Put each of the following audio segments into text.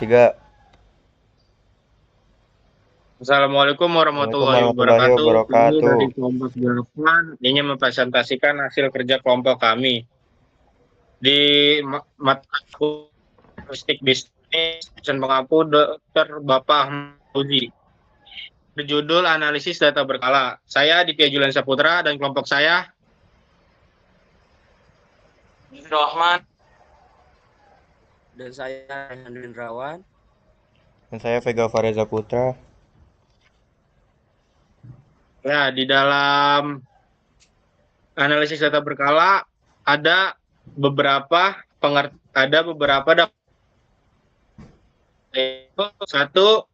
3. Assalamualaikum Assalamualaikum warahmatullahi warahmatullahi wabarakatuh. Kami wabarakatuh. dari kelompok 8 ingin mempresentasikan hasil kerja kelompok kami di mata statistik bisnis dan pengampu Dr. Bapak Uji. Berjudul analisis data berkala. Saya Ditya Julian Saputra dan kelompok saya Rahman dan saya Rayhan Rawan. Dan saya Vega Fareza Putra. ya di dalam analisis data berkala ada beberapa satu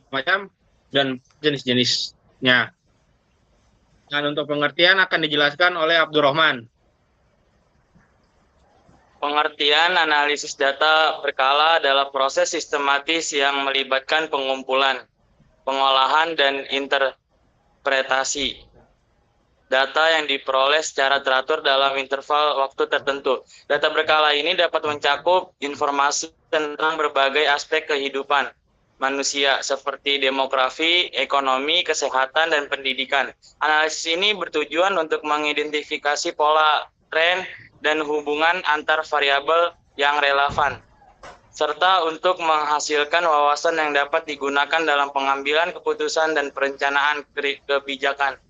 macam dan jenis-jenisnya. Dan untuk pengertian akan dijelaskan oleh Abdurrahman. Pengertian analisis data berkala adalah proses sistematis yang melibatkan pengumpulan, pengolahan, dan interpretasi data yang diperoleh secara teratur dalam interval waktu tertentu. Data berkala ini dapat mencakup informasi tentang berbagai aspek kehidupan manusia seperti demografi, ekonomi, kesehatan, dan pendidikan. Analisis ini bertujuan untuk mengidentifikasi pola, tren, dan hubungan antar variabel yang relevan, serta untuk menghasilkan wawasan yang dapat digunakan dalam pengambilan keputusan dan perencanaan kebijakan.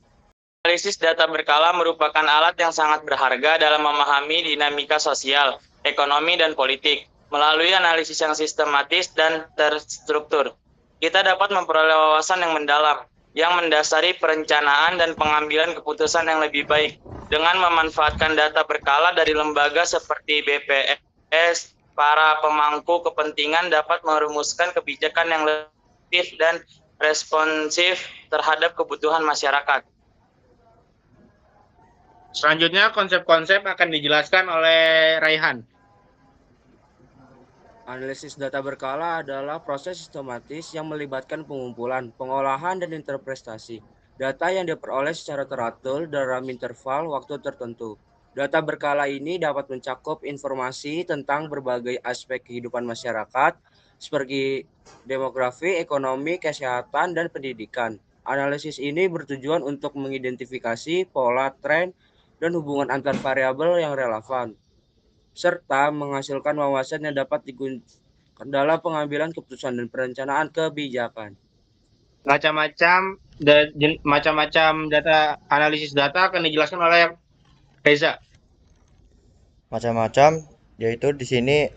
Analisis data berkala merupakan alat yang sangat berharga dalam memahami dinamika sosial, ekonomi, dan politik. Melalui analisis yang sistematis dan terstruktur, kita dapat memperoleh wawasan yang mendalam, yang mendasari perencanaan dan pengambilan keputusan yang lebih baik. Dengan memanfaatkan data berkala dari lembaga seperti BPS, para pemangku kepentingan dapat merumuskan kebijakan yang lebih dan responsif terhadap kebutuhan masyarakat. Selanjutnya konsep-konsep akan dijelaskan oleh Rayhan. Analisis data berkala adalah proses sistematis yang melibatkan pengumpulan, pengolahan, dan interpretasi data yang diperoleh secara teratur dalam interval waktu tertentu. Data berkala ini dapat mencakup informasi tentang berbagai aspek kehidupan masyarakat seperti demografi, ekonomi, kesehatan, dan pendidikan. Analisis ini bertujuan untuk mengidentifikasi pola, tren, dan hubungan antar variabel yang relevan, serta menghasilkan wawasan yang dapat digunakan dalam pengambilan keputusan dan perencanaan kebijakan. Macam-macam data analisis data akan dijelaskan oleh Reza. Macam-macam, yaitu di sini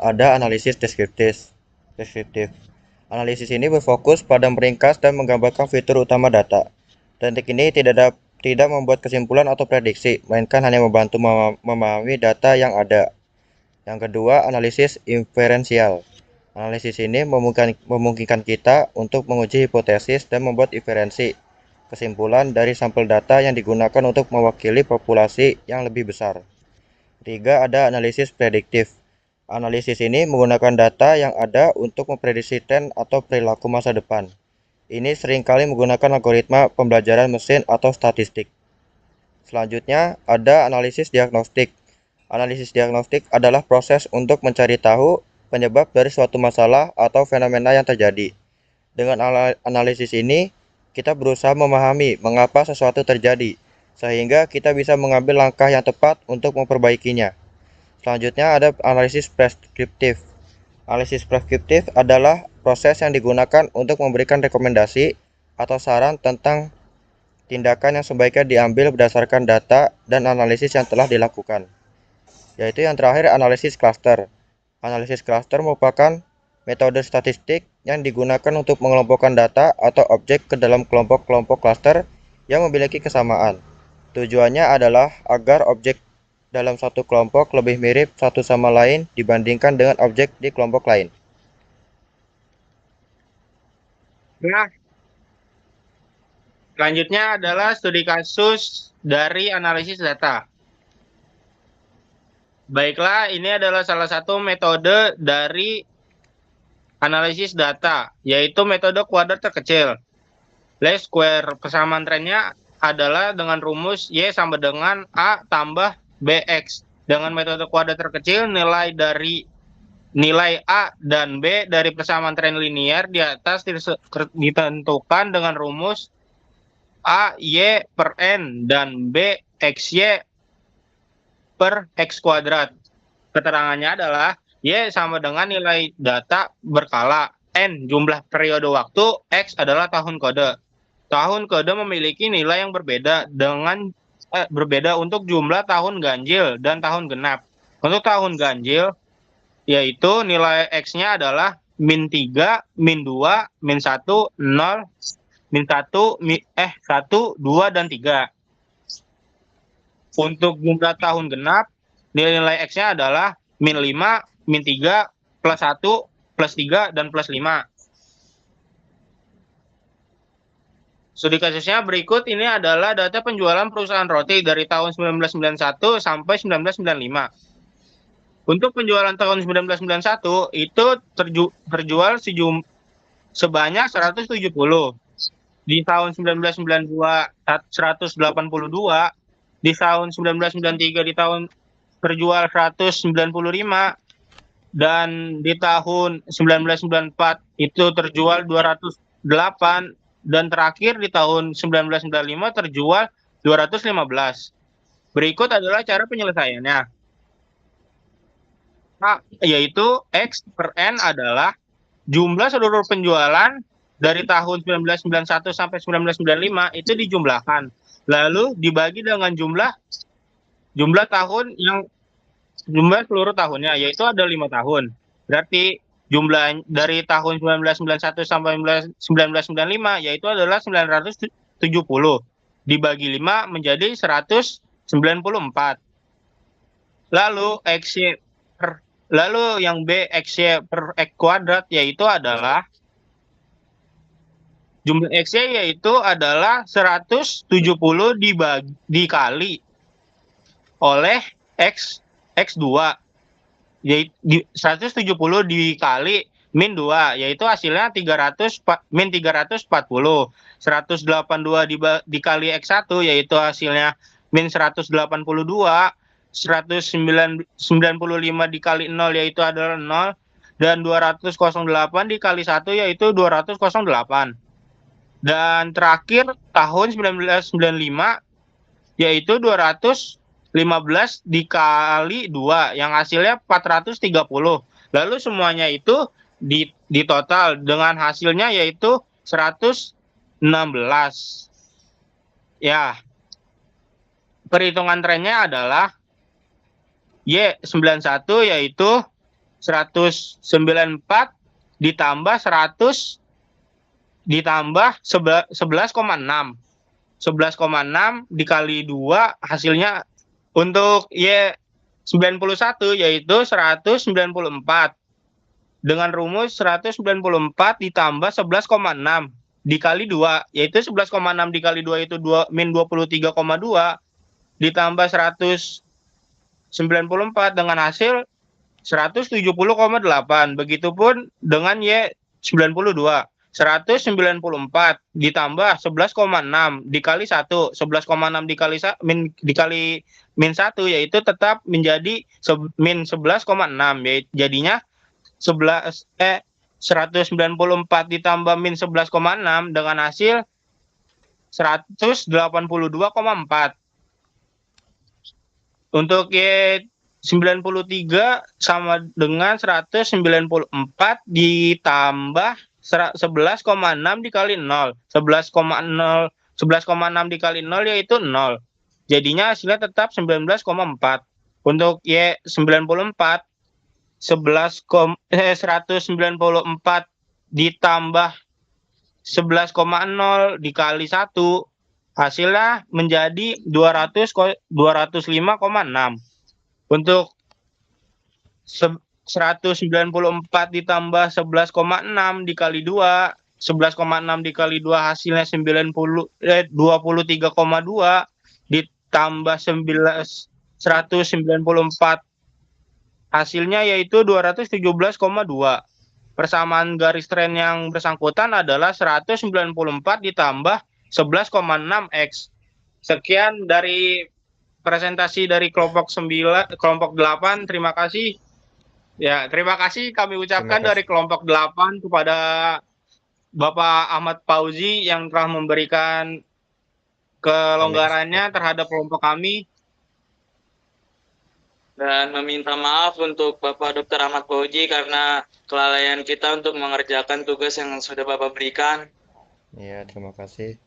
ada analisis deskriptif. Analisis ini berfokus pada meringkas dan menggambarkan fitur utama data. Teknik ini tidak membuat kesimpulan atau prediksi, melainkan hanya membantu memahami data yang ada. Yang kedua, analisis inferensial. Analisis ini memungkinkan kita untuk menguji hipotesis dan membuat inferensi, kesimpulan dari sampel data yang digunakan untuk mewakili populasi yang lebih besar. Ketiga, ada analisis prediktif. Analisis ini menggunakan data yang ada untuk memprediksi tren atau perilaku masa depan. Ini seringkali menggunakan algoritma pembelajaran mesin atau statistik. Selanjutnya, ada analisis diagnostik. Analisis diagnostik adalah proses untuk mencari tahu penyebab dari suatu masalah atau fenomena yang terjadi. Dengan analisis ini, kita berusaha memahami mengapa sesuatu terjadi, sehingga kita bisa mengambil langkah yang tepat untuk memperbaikinya. Selanjutnya ada analisis preskriptif. Analisis preskriptif adalah proses yang digunakan untuk memberikan rekomendasi atau saran tentang tindakan yang sebaiknya diambil berdasarkan data dan analisis yang telah dilakukan. Yaitu yang terakhir, analisis cluster. Analisis cluster merupakan metode statistik yang digunakan untuk mengelompokkan data atau objek ke dalam kelompok-kelompok cluster yang memiliki kesamaan. Tujuannya adalah agar objek dalam satu kelompok lebih mirip satu sama lain dibandingkan dengan objek di kelompok lain. Nah, selanjutnya adalah studi kasus dari analisis data. Baiklah, ini adalah salah satu metode dari analisis data, yaitu metode kuadrat terkecil. Least square persamaan trennya adalah dengan rumus Y sama dengan A tambah BX. Dengan metode kuadrat terkecil, nilai dari nilai A dan B dari persamaan tren linear di atas ditentukan dengan rumus A Y per N dan B XY per X kuadrat. Keterangannya adalah Y sama dengan nilai data berkala, N jumlah periode waktu, X adalah tahun kode. Tahun kode memiliki nilai yang berbeda untuk jumlah tahun ganjil dan tahun genap. Untuk tahun ganjil, yaitu nilai X-nya adalah -3, -2, -1, 0, -1, 1, 2, dan 3. Untuk jumlah tahun genap, nilai X-nya adalah -5, -3, +1, +3, dan +5. Studi kasusnya berikut ini adalah data penjualan perusahaan roti dari tahun 1991 sampai 1995. Untuk penjualan tahun 1991 itu terjual sebanyak 170. Di tahun 1992 182, di tahun 1993 terjual 195, dan di tahun 1994 itu terjual 208, dan terakhir di tahun 1995 terjual 215. Berikut adalah cara penyelesaiannya. Yaitu X per N adalah jumlah seluruh penjualan dari tahun 1991 sampai 1995 itu dijumlahkan, lalu dibagi dengan jumlah tahun yang jumlah seluruh tahunnya, yaitu ada 5 tahun. Berarti jumlah dari tahun 1991 sampai 1995 yaitu adalah 970. Dibagi 5 menjadi 194. Lalu yang B XY per X kuadrat yaitu adalah jumlah X-nya yaitu adalah 170 dikali oleh X2. Yaitu 170 dikali -2 yaitu hasilnya -340. 182 dikali X1 yaitu hasilnya -182. 195 dikali 0 yaitu adalah 0, dan 208 dikali 1 yaitu 208. Dan terakhir tahun 1995 yaitu 215 dikali 2 yang hasilnya 430. Lalu semuanya itu di total dengan hasilnya yaitu 116. Ya. Perhitungan trennya adalah Y91 yaitu 194 ditambah 100 ditambah 11,6. 11,6 dikali 2 hasilnya untuk Y91 yaitu 194 dengan rumus 194 ditambah 11,6 dikali 2 yaitu 11,6 dikali 2 itu -23,2 ditambah 194 dengan hasil 170,8. Begitupun dengan Y92. 194 ditambah 11,6 dikali 1. 11,6 dikali -1 yaitu tetap menjadi -11,6. Jadinya 194 ditambah -11,6 dengan hasil 182,4. Untuk Y93 sama dengan 194 ditambah 11,6 dikali 0. 11,6 dikali 0 yaitu 0. Jadinya hasilnya tetap 19,4. Untuk Y94 194 ditambah 11,0 dikali 1 hasilnya menjadi 205,6. Untuk 194 ditambah 11,6 dikali 2, 11,6 dikali 2 hasilnya 23,2 ditambah 194 hasilnya yaitu 217,2. Persamaan garis tren yang bersangkutan adalah 194 ditambah 11,6x. Sekian dari presentasi dari kelompok 8. Terima kasih. Ya, terima kasih kami ucapkan Terima kasih. dari kelompok 8 kepada Bapak Ahmad Fauzi yang telah memberikan kelonggarannya terhadap kelompok kami. Dan meminta maaf untuk Bapak Dr. Ahmad Fauzi karena kelalaian kita untuk mengerjakan tugas yang sudah Bapak berikan. Iya, terima kasih.